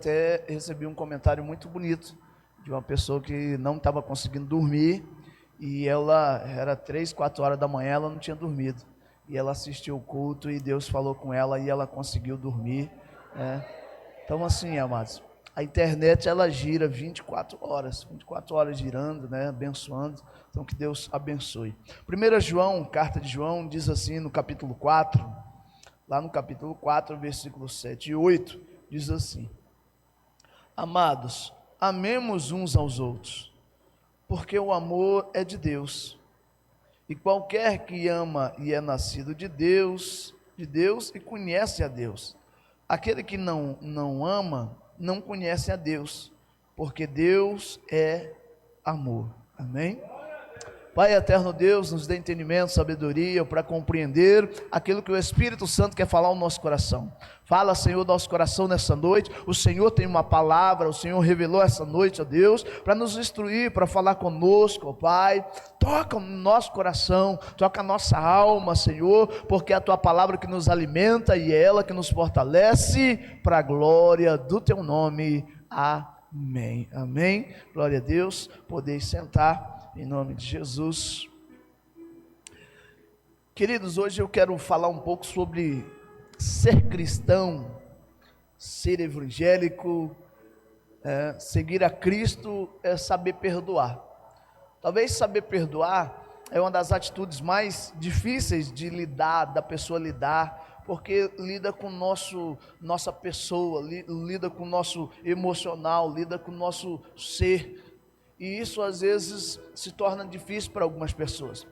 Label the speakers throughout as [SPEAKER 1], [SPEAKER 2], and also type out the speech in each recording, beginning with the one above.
[SPEAKER 1] até recebi um comentário muito bonito de uma pessoa que não estava conseguindo dormir, e ela, era 3, 4 horas da manhã, ela não tinha dormido, e ela assistiu o culto, e Deus falou com ela, e ela conseguiu dormir, né? Então assim, amados, a internet ela gira 24 horas girando, né, abençoando. Então que Deus abençoe. 1 João, carta de João, diz assim no capítulo 4, lá no capítulo 4, versículos 7 e 8, diz assim: amados, amemos uns aos outros, porque o amor é de Deus, e qualquer que ama e é nascido de Deus e conhece a Deus. Aquele que não ama, não conhece a Deus, porque Deus é amor. Amém? Pai eterno Deus, nos dê entendimento, sabedoria para compreender aquilo que o Espírito Santo quer falar ao nosso coração. Fala, Senhor, nosso coração nessa noite. O Senhor tem uma palavra, o Senhor revelou essa noite, ó Deus, para nos instruir, para falar conosco, ó Pai. Toca no nosso coração, toca a nossa alma, Senhor, porque é a Tua palavra que nos alimenta e é ela que nos fortalece para a glória do Teu nome. Amém. Amém. Glória a Deus. Podeis sentar. Em nome de Jesus. Queridos, hoje eu quero falar um pouco sobre ser cristão, ser evangélico, seguir a Cristo é saber perdoar. Talvez saber perdoar é uma das atitudes mais difíceis de lidar, da pessoa lidar, porque lida com nossa pessoa, lida com o nosso emocional, lida com o nosso ser. E isso às vezes se torna difícil para algumas pessoas.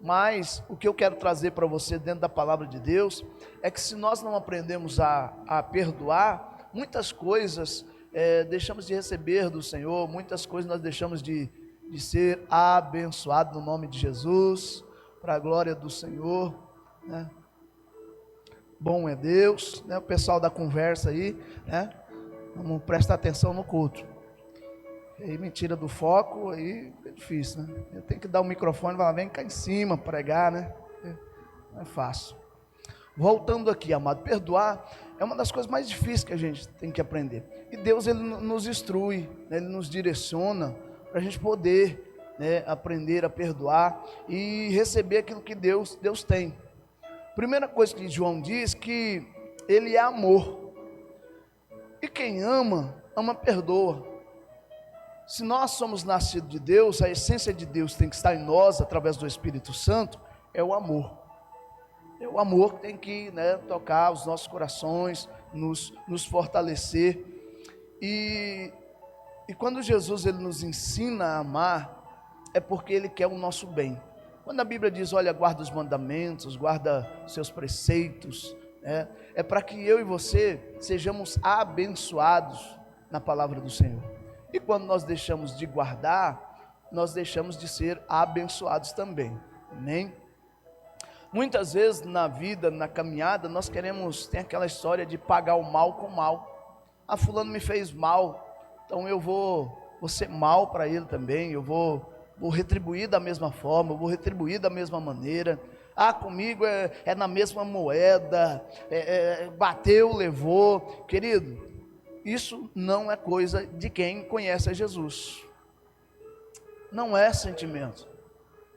[SPEAKER 1] Mas o que eu quero trazer para você dentro da palavra de Deus é que se nós não aprendemos a perdoar, muitas coisas deixamos de receber do Senhor, muitas coisas nós deixamos de ser abençoados no nome de Jesus, para a glória do Senhor, né? Bom é Deus, né? O pessoal da conversa aí, né? Vamos prestar atenção no culto. Aí me tira do foco, aí é difícil, né? Eu tenho que dar o microfone e falar, vem cá em cima, pregar, né? Não é fácil. Voltando aqui, amado, perdoar é uma das coisas mais difíceis que a gente tem que aprender. E Deus, Ele nos instrui, né? Ele nos direciona para a gente poder, né, aprender a perdoar e receber aquilo que Deus tem. Primeira coisa que João diz, que Ele é amor. E quem ama, perdoa. Se nós somos nascidos de Deus, a essência de Deus tem que estar em nós, através do Espírito Santo, é o amor. É o amor que tem que, né, tocar os nossos corações, nos fortalecer. E quando Jesus ele nos ensina a amar, é porque Ele quer o nosso bem. Quando a Bíblia diz, olha, guarda os mandamentos, guarda os seus preceitos, é para que eu e você sejamos abençoados na palavra do Senhor. E quando nós deixamos de guardar, nós deixamos de ser abençoados também. Amém? Muitas vezes na vida, na caminhada, nós tem aquela história de pagar o mal com mal. Ah, fulano me fez mal, então eu vou ser mal para ele também, eu vou retribuir da mesma forma, eu vou retribuir da mesma maneira. Ah, comigo é na mesma moeda, bateu, levou. Querido, isso não é coisa de quem conhece a Jesus. Não é sentimento.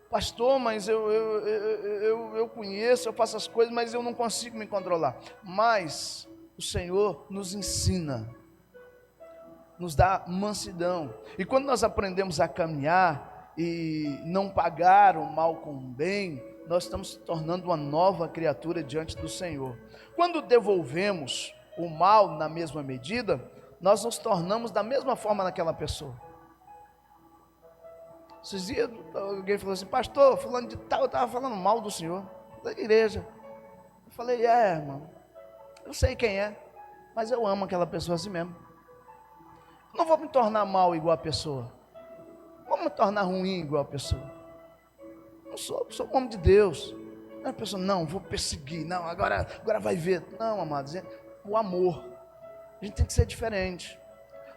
[SPEAKER 1] Pastor, mas eu conheço, eu faço as coisas, mas eu não consigo me controlar. Mas o Senhor nos ensina, nos dá mansidão. E quando nós aprendemos a caminhar e não pagar o mal com o bem, nós estamos se tornando uma nova criatura diante do Senhor. Quando devolvemos o mal na mesma medida, nós nos tornamos da mesma forma naquela pessoa. Esses dias alguém falou assim, pastor, fulano de tal, eu estava falando mal do senhor, da igreja. Eu falei, irmão, eu sei quem é, mas eu amo aquela pessoa assim mesmo. Eu não vou me tornar mal igual a pessoa, não vou me tornar ruim igual a pessoa. Não sou homem de Deus. A pessoa, não, vou perseguir, não, agora vai ver. Não, amados, o amor, a gente tem que ser diferente.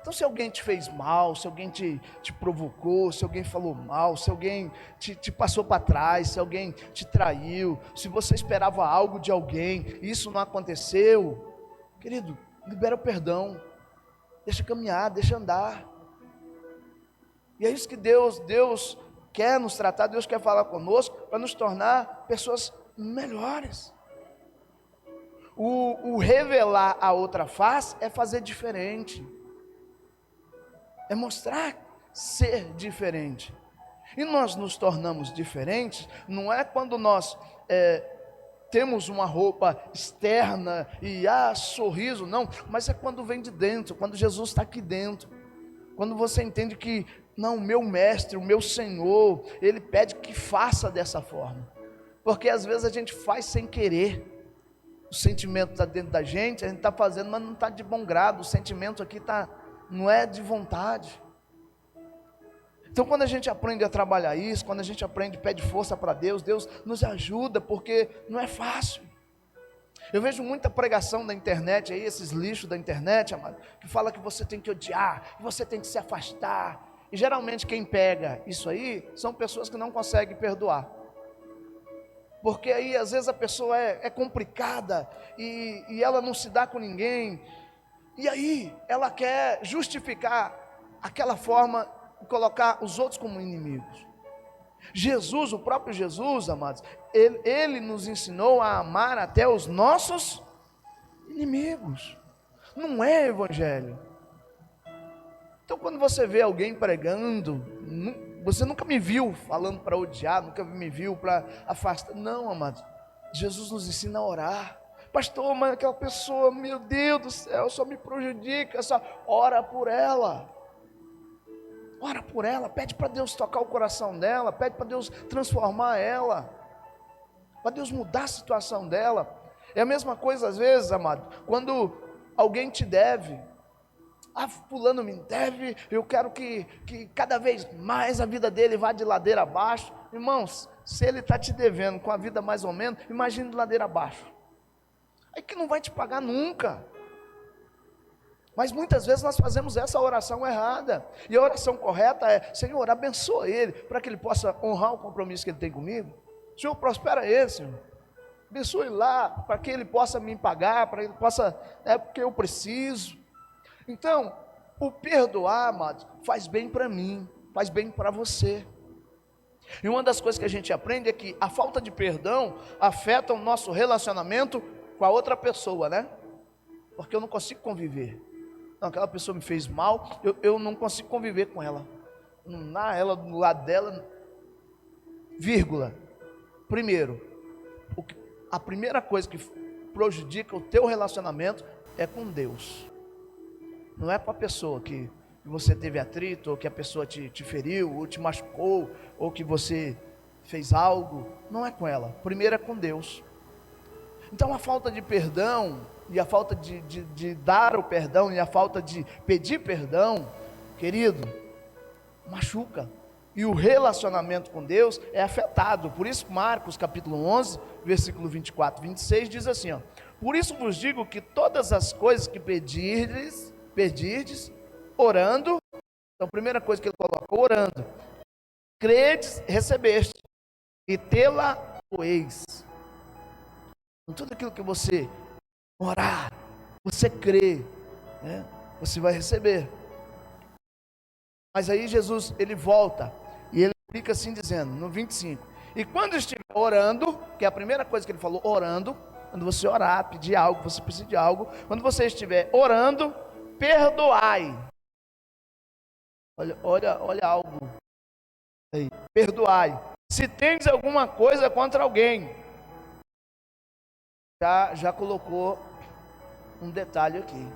[SPEAKER 1] Então se alguém te fez mal, se alguém te provocou, se alguém falou mal, se alguém te passou para trás, se alguém te traiu, se você esperava algo de alguém e isso não aconteceu, querido, libera o perdão. deixa caminhar, deixa andar. E é isso que Deus quer nos tratar, Deus quer falar conosco, para nos tornar pessoas melhores. O revelar a outra face é fazer diferente, é mostrar ser diferente. E nós nos tornamos diferentes, não é quando nós temos uma roupa externa e sorriso, não, mas é quando vem de dentro, quando Jesus está aqui dentro, quando você entende que, não, o meu mestre, o meu Senhor, Ele pede que faça dessa forma, porque às vezes a gente faz sem querer, o sentimento está dentro da gente, a gente está fazendo, mas não está de bom grado, o sentimento aqui não é de vontade. Então quando a gente aprende a trabalhar isso, quando a gente aprende, pede força para Deus, Deus nos ajuda, porque não é fácil. Eu vejo muita pregação da internet aí, esses lixos da internet, amado, que fala que você tem que odiar, que você tem que se afastar, e geralmente quem pega isso aí, são pessoas que não conseguem perdoar, porque aí às vezes a pessoa é complicada, e ela não se dá com ninguém, e aí ela quer justificar aquela forma, colocar os outros como inimigos. Jesus, o próprio Jesus, amados, ele nos ensinou a amar até os nossos inimigos. Não é evangelho. Então quando você vê alguém pregando, você nunca me viu falando para odiar, nunca me viu para afastar. Não, amados, Jesus nos ensina a orar. Pastor, mas aquela pessoa, meu Deus do céu, só me prejudica, só ora por ela. Ora por ela, pede para Deus tocar o coração dela, pede para Deus transformar ela, para Deus mudar a situação dela. É a mesma coisa às vezes, amado, quando alguém te deve, fulano me deve, eu quero que cada vez mais a vida dele vá de ladeira abaixo. Irmãos, se ele está te devendo com a vida mais ou menos, imagine de ladeira abaixo, aí que não vai te pagar nunca. Mas muitas vezes nós fazemos essa oração errada, e a oração correta é: Senhor, abençoa ele, para que ele possa honrar o compromisso que ele tem comigo. Senhor, prospera ele, Senhor, abençoe ele lá, para que ele possa me pagar, para que ele possa, porque eu preciso. Então, o perdoar, amados, faz bem para mim, faz bem para você. E uma das coisas que a gente aprende é que a falta de perdão afeta o nosso relacionamento com a outra pessoa, né? Porque eu não consigo conviver. Não, aquela pessoa me fez mal, eu não consigo conviver com ela. Ela do lado dela, vírgula. Primeiro, a primeira coisa que prejudica o teu relacionamento é com Deus. Não é com a pessoa que você teve atrito, ou que a pessoa te feriu, ou te machucou, ou que você fez algo. Não é com ela. Primeiro é com Deus. Então a falta de perdão, e a falta de dar o perdão, e a falta de pedir perdão, querido, machuca. E o relacionamento com Deus é afetado. Por isso Marcos capítulo 11, versículo 24, 26 diz assim, ó: por isso vos digo que todas as coisas que pedirdes, orando. Então a primeira coisa que ele coloca, orando, credes, recebeste, e tê-la-eis. Tudo aquilo que você orar, você crê, né? Você vai receber. Mas aí Jesus, ele volta, e ele fica assim dizendo, no 25, e quando estiver orando, que é a primeira coisa que ele falou, orando, quando você orar, pedir algo, você precisa de algo, quando você estiver orando, perdoai. Olha algo aí, perdoai, se tens alguma coisa contra alguém. Já colocou um detalhe aqui.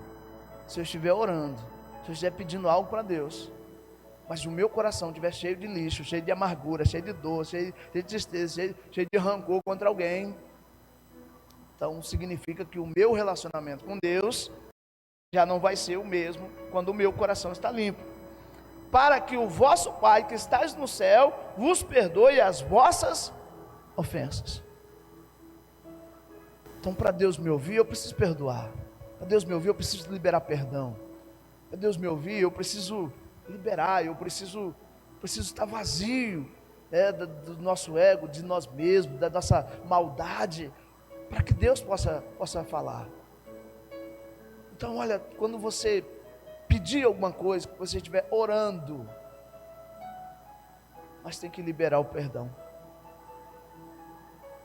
[SPEAKER 1] Se eu estiver orando, se eu estiver pedindo algo para Deus, mas o meu coração estiver cheio de lixo, cheio de amargura, cheio de dor, cheio de tristeza, cheio de rancor contra alguém, então significa que o meu relacionamento com Deus já não vai ser o mesmo quando o meu coração está limpo. Para que o vosso Pai que estás no céu vos perdoe as vossas ofensas. Então, para Deus me ouvir, eu preciso perdoar. Para Deus me ouvir, eu preciso liberar perdão. Para Deus me ouvir, eu preciso liberar. Eu preciso estar vazio, do nosso ego, de nós mesmos, da nossa maldade, para que Deus possa falar. Então, olha, quando você pedir alguma coisa, que você estiver orando, mas tem que liberar o perdão,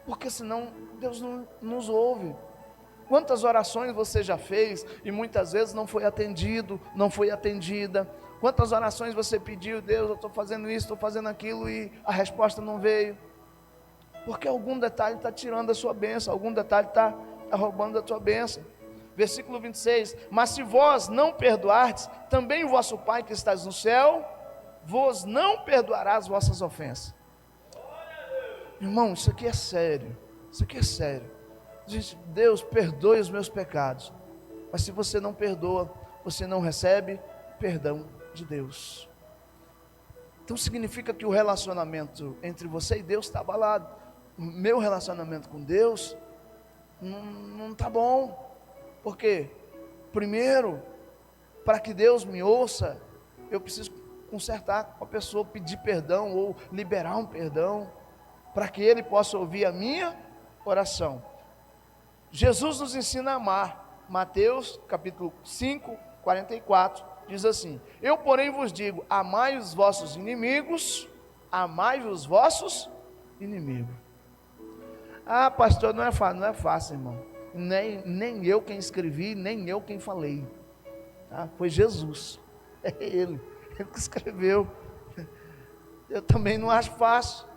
[SPEAKER 1] porque senão Deus não nos ouve. Quantas orações você já fez e muitas vezes não foi atendido, não foi atendida? Quantas orações você pediu, Deus, eu estou fazendo isso, estou fazendo aquilo, e a resposta não veio? Porque algum detalhe está tirando a sua bênção, algum detalhe está roubando a tua bênção. Versículo 26, mas se vós não perdoardes, também o vosso Pai que estás no céu, vos não perdoará as vossas ofensas. Irmão, isso aqui é sério, isso aqui é sério. Gente, Deus, perdoe os meus pecados, mas se você não perdoa, você não recebe perdão de Deus. Então significa que o relacionamento entre você e Deus está abalado. O meu relacionamento com Deus não está bom. Por quê? Primeiro, para que Deus me ouça, eu preciso consertar com a pessoa, pedir perdão ou liberar um perdão, para que Ele possa ouvir a minha oração. Jesus nos ensina a amar. Mateus capítulo 5, 44, diz assim: eu porém vos digo, amai os vossos inimigos, amai os vossos inimigos. Ah, pastor, não é fácil, irmão. Nem eu quem escrevi, nem eu quem falei, tá? Foi Jesus, é Ele que escreveu. Eu também não acho fácil,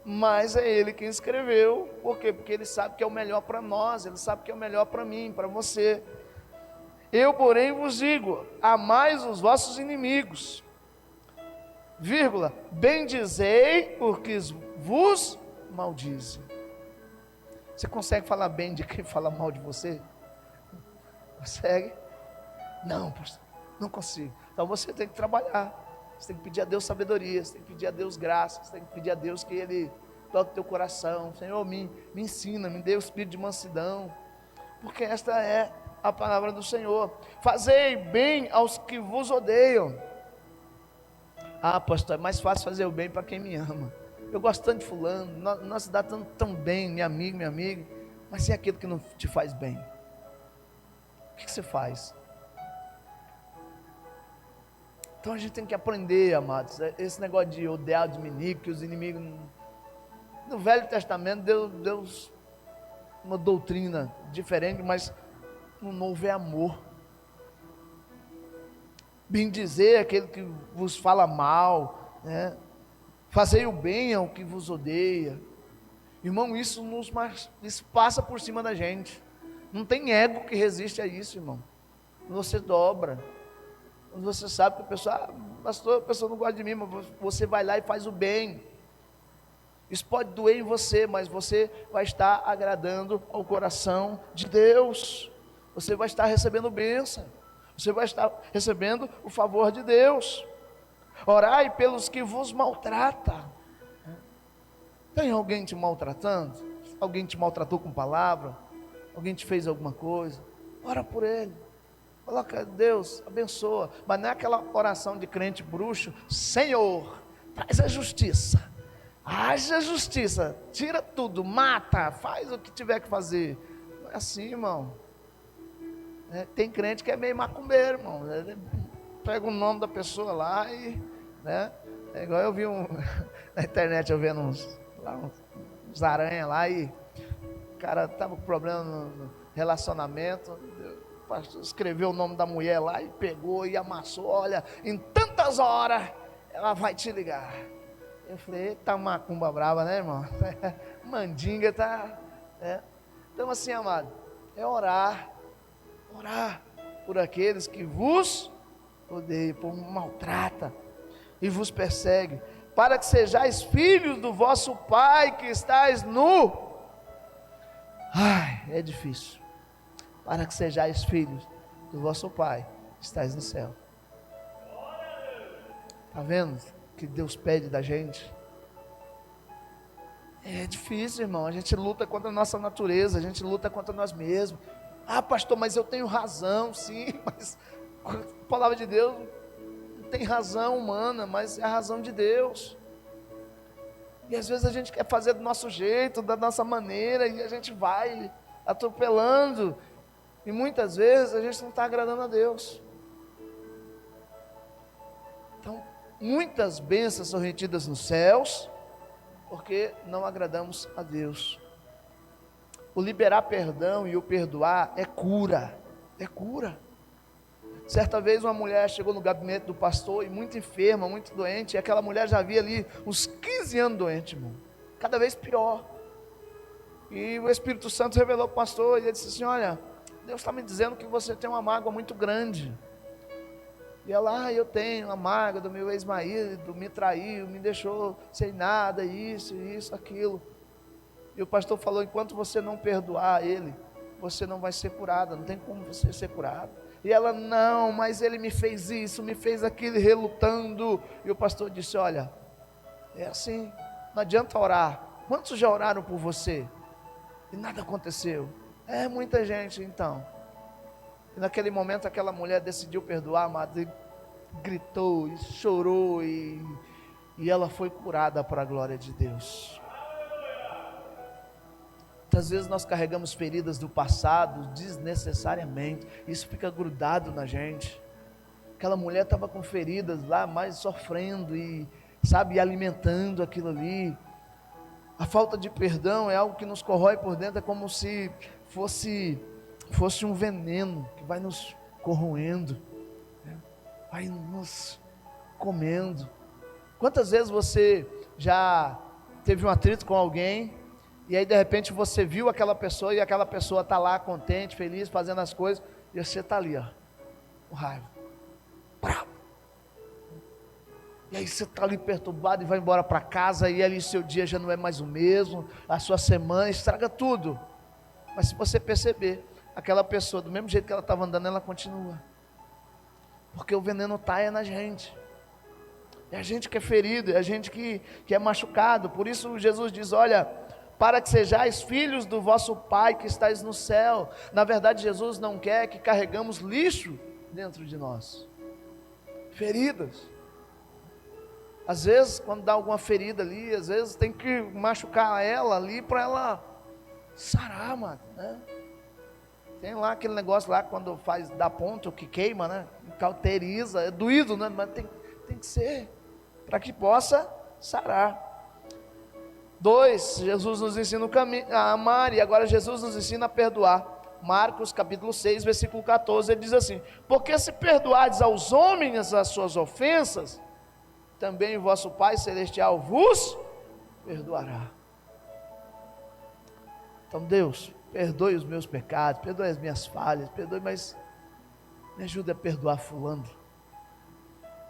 [SPEAKER 1] mas é Ele quem escreveu. Por quê? Porque Ele sabe que é o melhor para nós, Ele sabe que é o melhor para mim, para você. Eu, porém, vos digo, amai os vossos inimigos, vírgula, bendizei os que vos maldizem. Você consegue falar bem de quem fala mal de você? Consegue? Não, pastor, não consigo. Então você tem que trabalhar, você tem que pedir a Deus sabedoria, você tem que pedir a Deus graça, você tem que pedir a Deus que Ele toque teu coração. Senhor, me ensina, me dê o espírito de mansidão, porque esta é a palavra do Senhor. Fazei bem aos que vos odeiam. Ah, pastor, é mais fácil fazer o bem para quem me ama. Eu gosto tanto de fulano, nós se dá tão bem, minha amiga, mas se é aquilo que não te faz bem, o que você faz? Então a gente tem que aprender, amados, esse negócio de odiar os inimigos, que os inimigos, no Velho Testamento Deus uma doutrina diferente, mas no Novo é amor. Bendizer aquele que vos fala mal, né? Fazei o bem ao que vos odeia. Irmão, isso passa por cima da gente. Não tem ego que resiste a isso, irmão. Você dobra. Quando você sabe que a pessoa, pastor, a pessoa não gosta de mim, mas você vai lá e faz o bem. Isso pode doer em você, mas você vai estar agradando ao coração de Deus. Você vai estar recebendo bênção. Você vai estar recebendo o favor de Deus. Orai pelos que vos maltratam. Tem alguém te maltratando? Alguém te maltratou com palavra? Alguém te fez alguma coisa? Ora por ele. Coloca, Deus, abençoa. Mas não é aquela oração de crente bruxo: Senhor, traz a justiça. Haja justiça. Tira tudo, mata, faz o que tiver que fazer. Não é assim, irmão. Tem crente que é meio macumbeiro, irmão. Pega o nome da pessoa lá e, né? É igual eu vi na internet, eu vendo uns aranha lá, e o cara estava com problema no relacionamento, o pastor escreveu o nome da mulher lá e pegou e amassou: olha, em tantas horas ela vai te ligar. Eu falei: eita macumba brava, né, irmão? Mandinga tá, né? Então assim, amado, é orar por aqueles que vos odeia, por maltrata e vos persegue, para que sejais filhos do vosso Pai que estais no... é difícil. Para que sejais filhos do vosso Pai que estais no céu. Está vendo que Deus pede da gente? É difícil, irmão. A gente luta contra a nossa natureza, a gente luta contra nós mesmos. Ah, pastor, mas eu tenho razão. Sim, mas a palavra de Deus não tem razão humana, mas é a razão de Deus. E às vezes a gente quer fazer do nosso jeito, da nossa maneira, e a gente vai atropelando, e muitas vezes a gente não está agradando a Deus. Então, muitas bênçãos são retidas nos céus, porque não agradamos a Deus. O liberar perdão e o perdoar é cura, é cura. Certa vez uma mulher chegou no gabinete do pastor e muito enferma, muito doente, e aquela mulher já havia ali uns 15 anos doente, irmão, cada vez pior. E o Espírito Santo revelou para o pastor, e ele disse assim: olha, Deus está me dizendo que você tem uma mágoa muito grande. E ela: eu tenho uma mágoa do meu ex-marido, me traiu, me deixou sem nada, isso, aquilo. E o pastor falou: enquanto você não perdoar ele, você não vai ser curada, não tem como você ser curada. E ela: não, mas ele me fez isso, me fez aquilo, relutando. E o pastor disse: olha, é assim, não adianta orar. Quantos já oraram por você? E nada aconteceu. É muita gente, então. E naquele momento aquela mulher decidiu perdoar, amado, e gritou, e chorou, e ela foi curada para a glória de Deus. Muitas vezes nós carregamos feridas do passado desnecessariamente, isso fica grudado na gente. Aquela mulher estava com feridas lá, mas sofrendo e, sabe, alimentando aquilo ali. A falta de perdão é algo que nos corrói por dentro, é como se fosse um veneno que vai nos corroendo, né? Vai nos comendo. Quantas vezes você já teve um atrito com alguém, e aí de repente você viu aquela pessoa, e aquela pessoa está lá contente, feliz, fazendo as coisas, e você está ali, ó, com raiva, bravo. E aí você está ali perturbado e vai embora para casa, e ali seu dia já não é mais o mesmo, a sua semana estraga tudo. Mas se você perceber, aquela pessoa, do mesmo jeito que ela estava andando, ela continua, porque o veneno está na gente. É a gente que é ferido, é a gente que é machucado. Por isso Jesus diz: olha, para que sejais filhos do vosso Pai que estais no céu. Na verdade, Jesus não quer que carregamos lixo dentro de nós, feridas. Às vezes, quando dá alguma ferida ali, às vezes tem que machucar ela ali para ela sarar, mano, né? Tem lá aquele negócio lá, quando faz, dá ponto, que queima, né? Cauteriza, é doído, né? Mas tem que ser, para que possa sarar. 2, Jesus nos ensina o caminho, a amar, e agora Jesus nos ensina a perdoar. Marcos capítulo 6, versículo 14, ele diz assim: porque se perdoardes aos homens as suas ofensas, também o vosso Pai Celestial vos perdoará. Então Deus, perdoe os meus pecados, perdoe as minhas falhas, perdoe, mas me ajuda a perdoar fulano,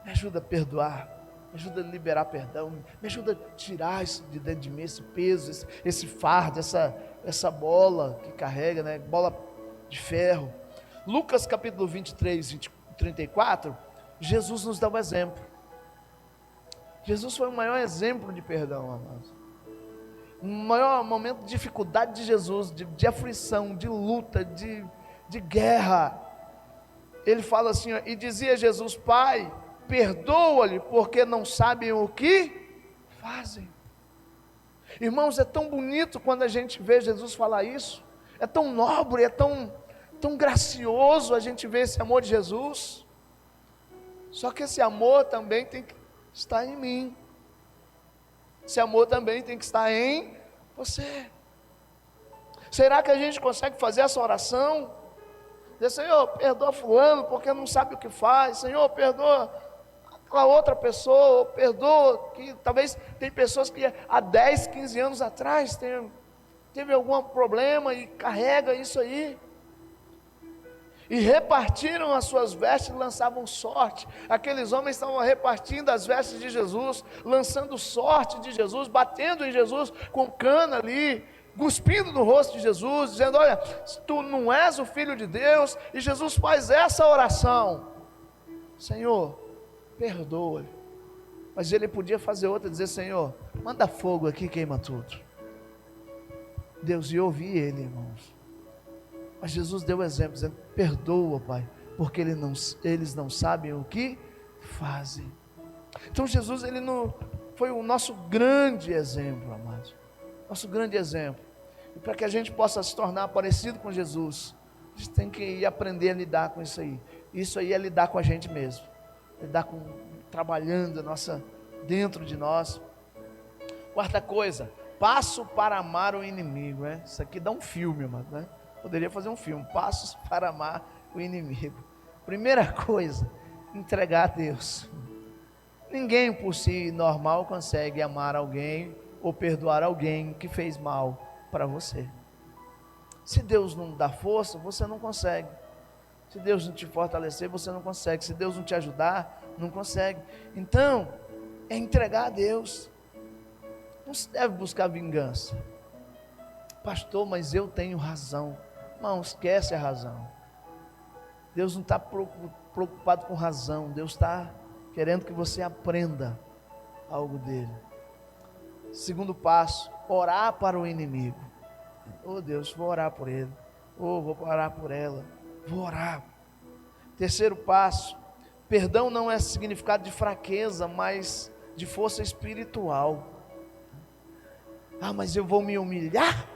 [SPEAKER 1] me ajuda a perdoar, me ajuda a liberar perdão, me ajuda a tirar isso de dentro de mim, esse peso, esse fardo, essa bola que carrega, né? Bola de ferro. Lucas capítulo 23, 34, Jesus nos dá um exemplo. Jesus foi o maior exemplo de perdão, amados. O maior momento de dificuldade de Jesus, de aflição, de luta, de guerra. Ele fala assim, ó, e dizia Jesus: Pai, perdoa-lhe, porque não sabem o que fazem. Irmãos, é tão bonito quando a gente vê Jesus falar isso. É tão nobre, é tão gracioso a gente ver esse amor de Jesus. Só que esse amor também tem que estar em mim. Esse amor também tem que estar em você. Será que a gente consegue fazer essa oração? Dizer: Senhor, perdoa fulano porque não sabe o que faz. Senhor, perdoa aquela outra pessoa. Perdoa, que talvez tem pessoas que há 10, 15 anos atrás teve algum problema e carrega isso aí. E repartiram as suas vestes e lançavam sorte. Aqueles homens estavam repartindo as vestes de Jesus, lançando sorte de Jesus, batendo em Jesus com cana ali, cuspindo no rosto de Jesus, dizendo: olha, tu não és o Filho de Deus. E Jesus faz essa oração: Senhor, perdoa-lhe. Mas ele podia fazer outra, dizer: Senhor, manda fogo aqui, queima tudo. Deus ia ouvir ele, irmãos. Mas Jesus deu o exemplo, dizendo: perdoa, Pai, porque eles não sabem o que fazem. Então Jesus, ele foi o nosso grande exemplo, amados. Nosso grande exemplo. E para que a gente possa se tornar parecido com Jesus, a gente tem que aprender a lidar com isso aí. Isso aí é lidar com a gente mesmo. trabalhando dentro de nós. Quarta coisa, passo para amar o inimigo. Isso aqui dá um filme, né? Poderia fazer um filme, passos para amar o inimigo. Primeira coisa, entregar a Deus. Ninguém por si normal consegue amar alguém ou perdoar alguém que fez mal para você. Se Deus não dá força, você não consegue. Se Deus não te fortalecer, você não consegue. Se Deus não te ajudar, não consegue. Então, é entregar a Deus. Não se deve buscar vingança. Pastor, mas eu tenho razão. Não, esquece a razão. Deus não está preocupado com razão. Deus está querendo que você aprenda algo dele. Segundo passo, orar para o inimigo. Oh Deus, vou orar por ele. Oh, vou orar por ela. Vou orar. Terceiro passo, perdão não é significado de fraqueza, mas de força espiritual. Ah, mas eu vou me humilhar?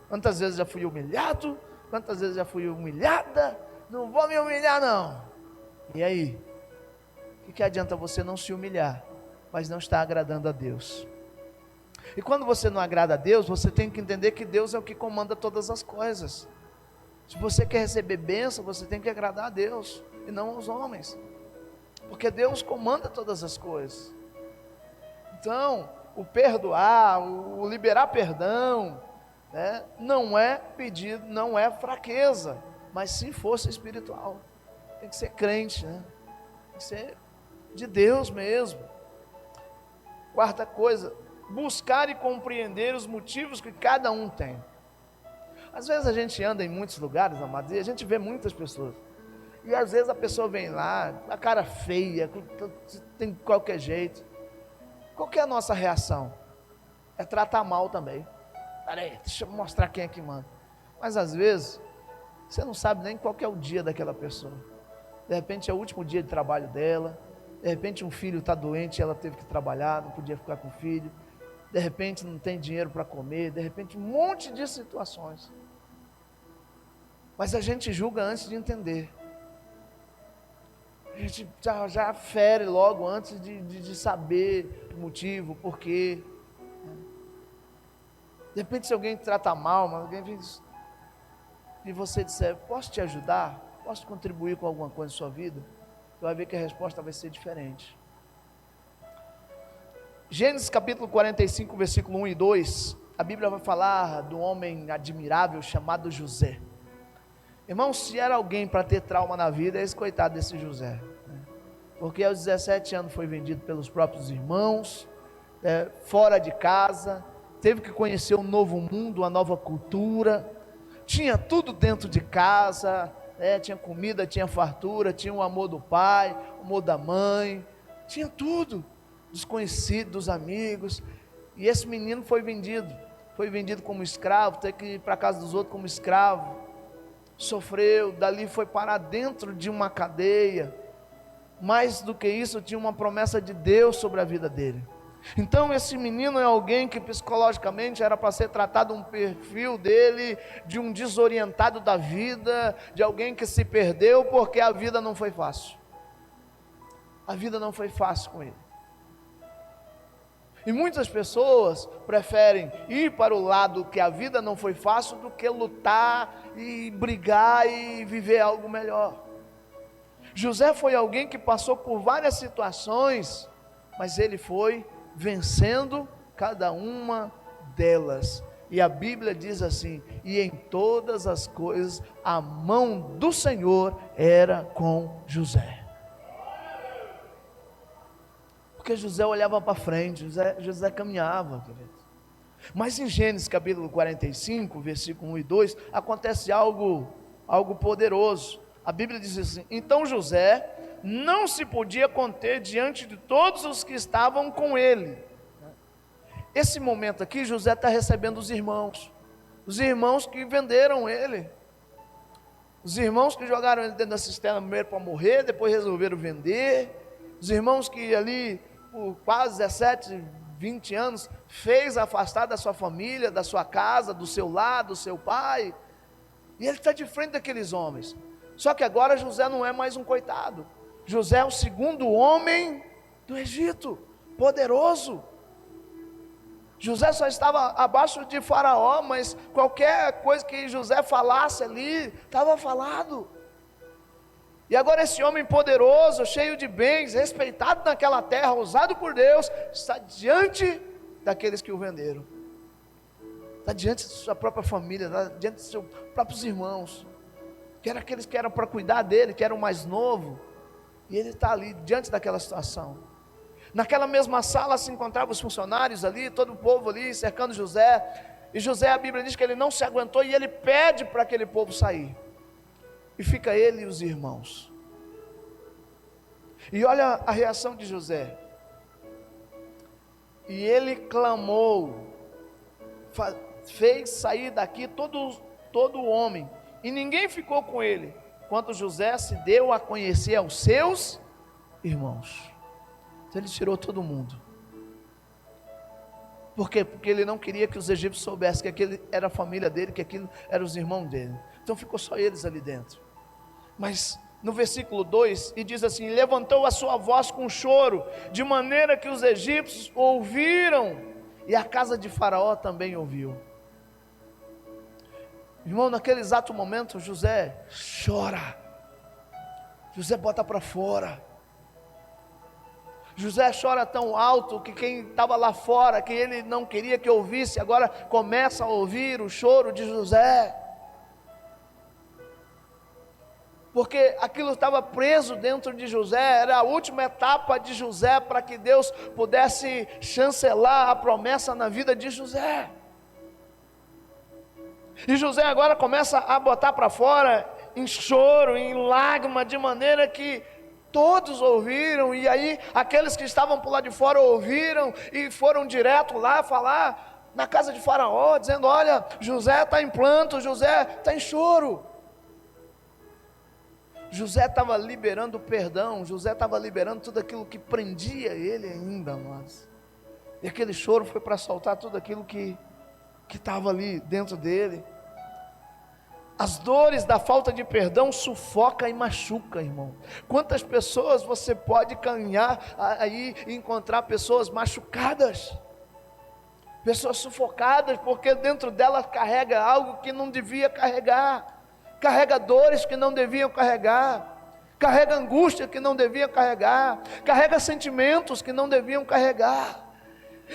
[SPEAKER 1] Quantas vezes já fui humilhado? Quantas vezes já fui humilhada? Não vou me humilhar não. E aí? O que adianta você não se humilhar, mas não estar agradando a Deus? E quando você não agrada a Deus, você tem que entender que Deus é o que comanda todas as coisas. Se você quer receber bênção, você tem que agradar a Deus e não aos homens, porque Deus comanda todas as coisas. Então, o perdoar, o liberar perdão, né, não é pedido, não é fraqueza, mas sim força espiritual. Tem que ser crente, né? Tem que ser de Deus mesmo. Quarta coisa, buscar e compreender os motivos que cada um tem. Às vezes a gente anda em muitos lugares, amados, e a gente vê muitas pessoas. E às vezes a pessoa vem lá, a cara feia, tem qualquer jeito. Qual que é a nossa reação? É tratar mal também. Peraí, deixa eu mostrar quem é que manda. Mas às vezes, você não sabe nem qual que é o dia daquela pessoa. De repente é o último dia de trabalho dela. De repente um filho está doente e ela teve que trabalhar, não podia ficar com o filho. De repente não tem dinheiro para comer. De repente um monte de situações. Mas a gente julga antes de entender. A gente já fere logo antes de saber o motivo, o porquê. De repente se alguém te trata mal, mas alguém vem e você disser, posso te ajudar? Posso contribuir com alguma coisa na sua vida? Você vai ver que a resposta vai ser diferente. Gênesis capítulo 45, versículo 1 e 2, a Bíblia vai falar do homem admirável chamado José. Irmão, se era alguém para ter trauma na vida, é esse coitado desse José, né? Porque aos 17 anos foi vendido pelos próprios irmãos, fora de casa, teve que conhecer um novo mundo, uma nova cultura, tinha tudo dentro de casa, tinha comida, tinha fartura, tinha o amor do pai, o amor da mãe, tinha tudo, desconhecido, dos amigos, e esse menino foi vendido como escravo, teve que ir para a casa dos outros como escravo, sofreu, dali foi parar dentro de uma cadeia. Mais do que isso, tinha uma promessa de Deus sobre a vida dele. Então esse menino é alguém que psicologicamente era para ser tratado um perfil dele, de um desorientado da vida, de alguém que se perdeu porque a vida não foi fácil. A vida não foi fácil com ele. E muitas pessoas preferem ir para o lado que a vida não foi fácil do que lutar e brigar e viver algo melhor. José foi alguém que passou por várias situações, mas ele foi vencendo cada uma delas. E a Bíblia diz assim: e em todas as coisas a mão do Senhor era com José. Porque José olhava para frente, José caminhava, querido. Mas em Gênesis capítulo 45, versículo 1 e 2, acontece algo poderoso. A Bíblia diz assim: então José não se podia conter diante de todos os que estavam com ele. Esse momento aqui, José está recebendo os irmãos que venderam ele, os irmãos que jogaram ele dentro da cisterna primeiro para morrer, depois resolveram vender, os irmãos que ali por quase 17, 20 anos fez afastar da sua família, da sua casa, do seu lar, do seu pai, e ele está de frente daqueles homens. Só que agora José não é mais um coitado, José é o segundo homem do Egito, poderoso. José só estava abaixo de Faraó, mas qualquer coisa que José falasse ali, estava falado. E agora esse homem poderoso, cheio de bens, respeitado naquela terra, usado por Deus, está diante daqueles que o venderam. Está diante de sua própria família, está diante de seus próprios irmãos, que eram aqueles que eram para cuidar dele, que eram mais novos, e ele está ali, diante daquela situação. Naquela mesma sala se encontravam os funcionários ali, todo o povo ali, cercando José, e José, a Bíblia diz que ele não se aguentou, e ele pede para aquele povo sair, e fica ele e os irmãos. E olha a reação de José, e ele clamou, fez sair daqui todo homem, e ninguém ficou com ele, quando José se deu a conhecer aos seus irmãos. Então ele tirou todo mundo. Por quê? Porque ele não queria que os egípcios soubessem que aquele era a família dele, que aquilo eram os irmãos dele. Então ficou só eles ali dentro. Mas no versículo 2, e diz assim: levantou a sua voz com choro, de maneira que os egípcios ouviram, e a casa de Faraó também ouviu. Irmão, naquele exato momento, José chora. José bota para fora. José chora tão alto que quem estava lá fora, que ele não queria que ouvisse, agora começa a ouvir o choro de José. Porque aquilo estava preso dentro de José, era a última etapa de José para que Deus pudesse chancelar a promessa na vida de José. E José agora começa a botar para fora em choro, em lágrima, de maneira que todos ouviram, e aí aqueles que estavam por lá de fora ouviram e foram direto lá falar na casa de Faraó, dizendo: olha, José está em pranto, José está em choro. José estava liberando perdão, José estava liberando tudo aquilo que prendia ele ainda, mas e aquele choro foi para soltar tudo aquilo que estava ali dentro dele. As dores da falta de perdão sufoca e machuca, irmão. Quantas pessoas você pode caminhar aí e encontrar pessoas machucadas, pessoas sufocadas, porque dentro delas carrega algo que não devia carregar, carrega dores que não deviam carregar, carrega angústia que não devia carregar, carrega sentimentos que não deviam carregar.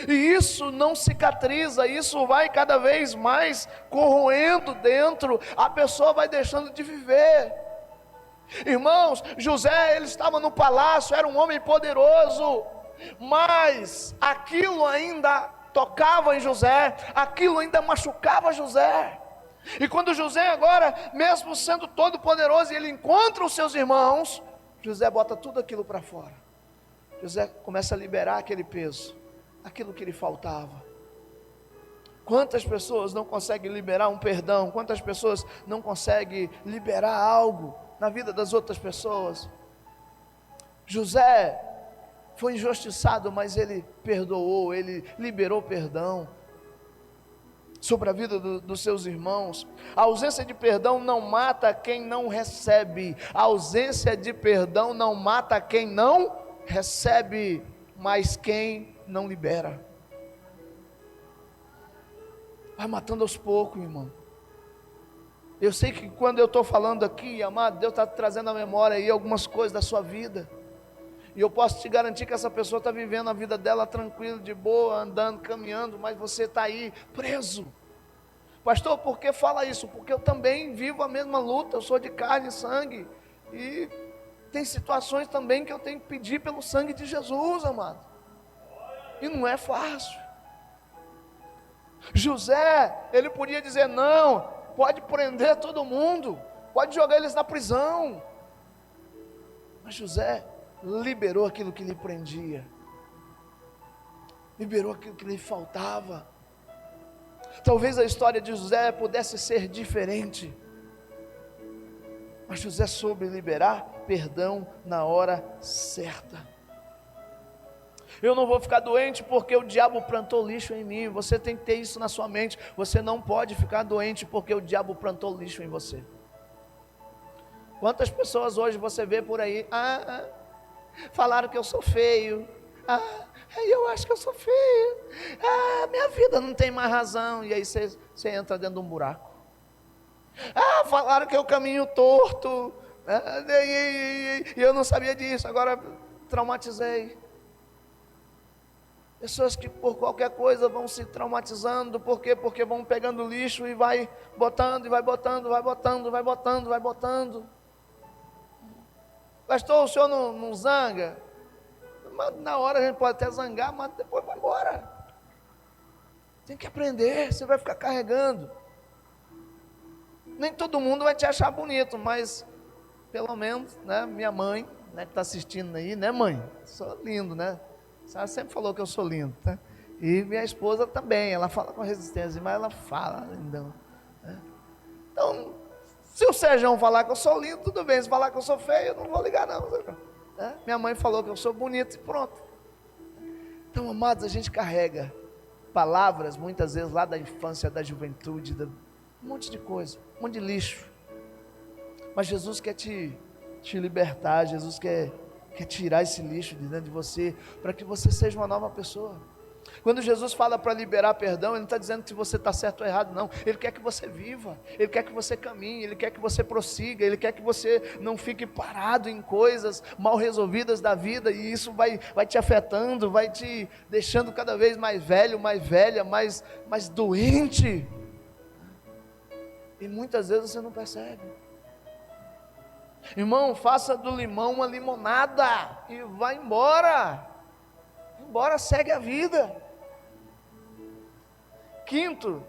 [SPEAKER 1] E isso não cicatriza, isso vai cada vez mais corroendo dentro, a pessoa vai deixando de viver. Irmãos, José, ele estava no palácio, era um homem poderoso, mas aquilo ainda tocava em José, aquilo ainda machucava José. E quando José agora, mesmo sendo todo poderoso, ele encontra os seus irmãos, José bota tudo aquilo para fora. José começa a liberar aquele peso, aquilo que lhe faltava. Quantas pessoas não conseguem liberar um perdão? Quantas pessoas não conseguem liberar algo na vida das outras pessoas? José foi injustiçado, mas ele perdoou, ele liberou perdão sobre a vida dos seus irmãos. A ausência de perdão não mata quem não recebe, a ausência de perdão não mata quem não recebe, mas quem não libera. Vai matando aos poucos, irmão. Eu sei que quando eu estou falando aqui, amado, Deus está trazendo à memória aí algumas coisas da sua vida, e eu posso te garantir que essa pessoa está vivendo a vida dela tranquila, de boa, andando, caminhando, mas você está aí preso. Pastor, por que fala isso? Porque eu também vivo a mesma luta, eu sou de carne e sangue, e tem situações também que eu tenho que pedir pelo sangue de Jesus, amado, e não é fácil. José, ele podia dizer: não, pode prender todo mundo, pode jogar eles na prisão, mas José liberou aquilo que lhe prendia, liberou aquilo que lhe faltava. Talvez a história de José pudesse ser diferente, mas José soube liberar perdão na hora certa. Eu não vou ficar doente porque o diabo plantou lixo em mim. Você tem que ter isso na sua mente. Você não pode ficar doente porque o diabo plantou lixo em você. Quantas pessoas hoje você vê por aí: Falaram que eu sou feio. Eu acho que eu sou feio. Minha vida não tem mais razão. E aí você entra dentro de um buraco. Falaram que eu caminho torto. E eu não sabia disso. Agora traumatizei. Pessoas que por qualquer coisa vão se traumatizando. Por quê? Porque vão pegando lixo e vai botando, e vai botando, vai botando, vai botando, vai botando. Pastor, o senhor não zanga? Mas na hora a gente pode até zangar, mas depois vai embora. Tem que aprender, você vai ficar carregando. Nem todo mundo vai te achar bonito, mas pelo menos, né, minha mãe, né, que está assistindo aí, né, mãe? Sou lindo, né? Ela sempre falou que eu sou lindo, tá? E minha esposa também, ela fala com resistência, mas ela fala lindão, né? Então, se o Sérgio falar que eu sou lindo, tudo bem. Se falar que eu sou feio, eu não vou ligar não, né? Minha mãe falou que eu sou bonito e pronto. Então, amados, a gente carrega palavras, muitas vezes lá da infância, da juventude, um monte de coisa, um monte de lixo. Mas Jesus quer te libertar, Jesus quer tirar esse lixo de dentro de você, para que você seja uma nova pessoa. Quando Jesus fala para liberar perdão, Ele não está dizendo que você está certo ou errado, não. Ele quer que você viva, Ele quer que você caminhe, Ele quer que você prossiga, Ele quer que você não fique parado em coisas mal resolvidas da vida, e isso vai te afetando, vai te deixando cada vez mais velho, mais velha, mais doente, e muitas vezes você não percebe. Irmão, faça do limão uma limonada e vai embora. Segue a vida. Quinto,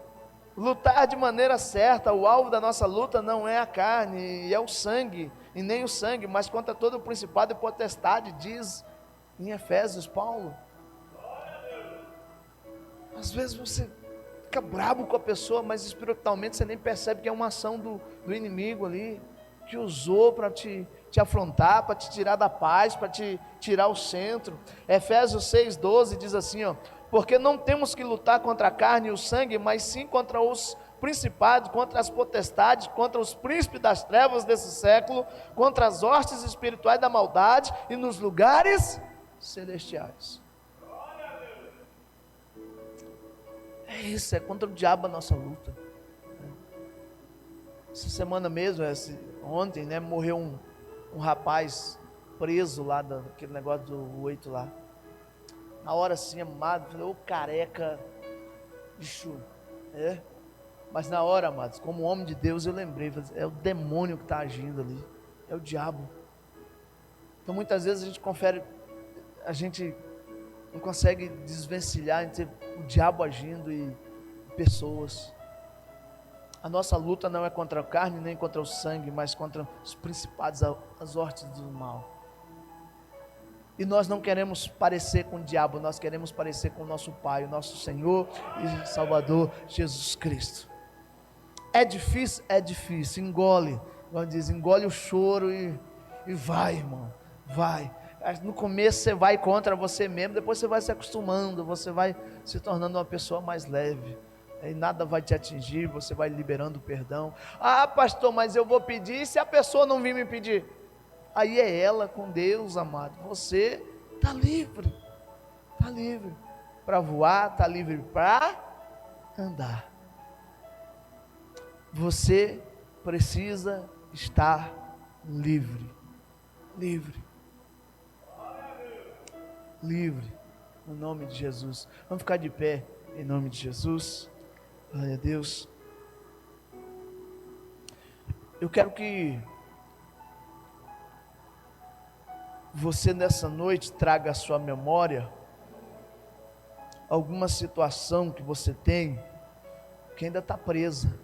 [SPEAKER 1] lutar de maneira certa. O alvo da nossa luta não é a carne, e é o sangue, e nem o sangue, mas contra todo o principado e potestade, diz em Efésios Paulo. Às vezes você fica bravo com a pessoa, mas espiritualmente você nem percebe que é uma ação do inimigo ali, que usou para te afrontar, para te tirar da paz, para te tirar o centro. Efésios 6,12 diz assim, porque não temos que lutar contra a carne e o sangue, mas sim contra os principados, contra as potestades, contra os príncipes das trevas desse século, contra as hostes espirituais da maldade e nos lugares celestiais. É isso, é contra o diabo a nossa luta. Essa semana mesmo, ontem, né, morreu um rapaz preso lá daquele negócio do 8 lá. Na hora assim, amado, falei, ô careca, bicho, mas na hora, amados, como homem de Deus, eu lembrei, é o demônio que está agindo ali, é o diabo. Então muitas vezes a gente não consegue desvencilhar entre o diabo agindo e pessoas. A nossa luta não é contra a carne, nem contra o sangue, mas contra os principados, as hostes do mal. E nós não queremos parecer com o diabo, nós queremos parecer com o nosso Pai, o nosso Senhor e Salvador, Jesus Cristo. É difícil, engole, igual diz, engole o choro e vai, irmão, vai. No começo você vai contra você mesmo, depois você vai se acostumando, você vai se tornando uma pessoa mais leve. E nada vai te atingir, você vai liberando perdão. Pastor, mas eu vou pedir, e se a pessoa não vir me pedir? Aí é ela com Deus, amado. Você está livre para voar, está livre para andar. Você precisa estar livre, no nome de Jesus. Vamos ficar de pé, em nome de Jesus. Glória a Deus. Eu quero que você nessa noite traga à sua memória alguma situação que você tem que ainda está presa.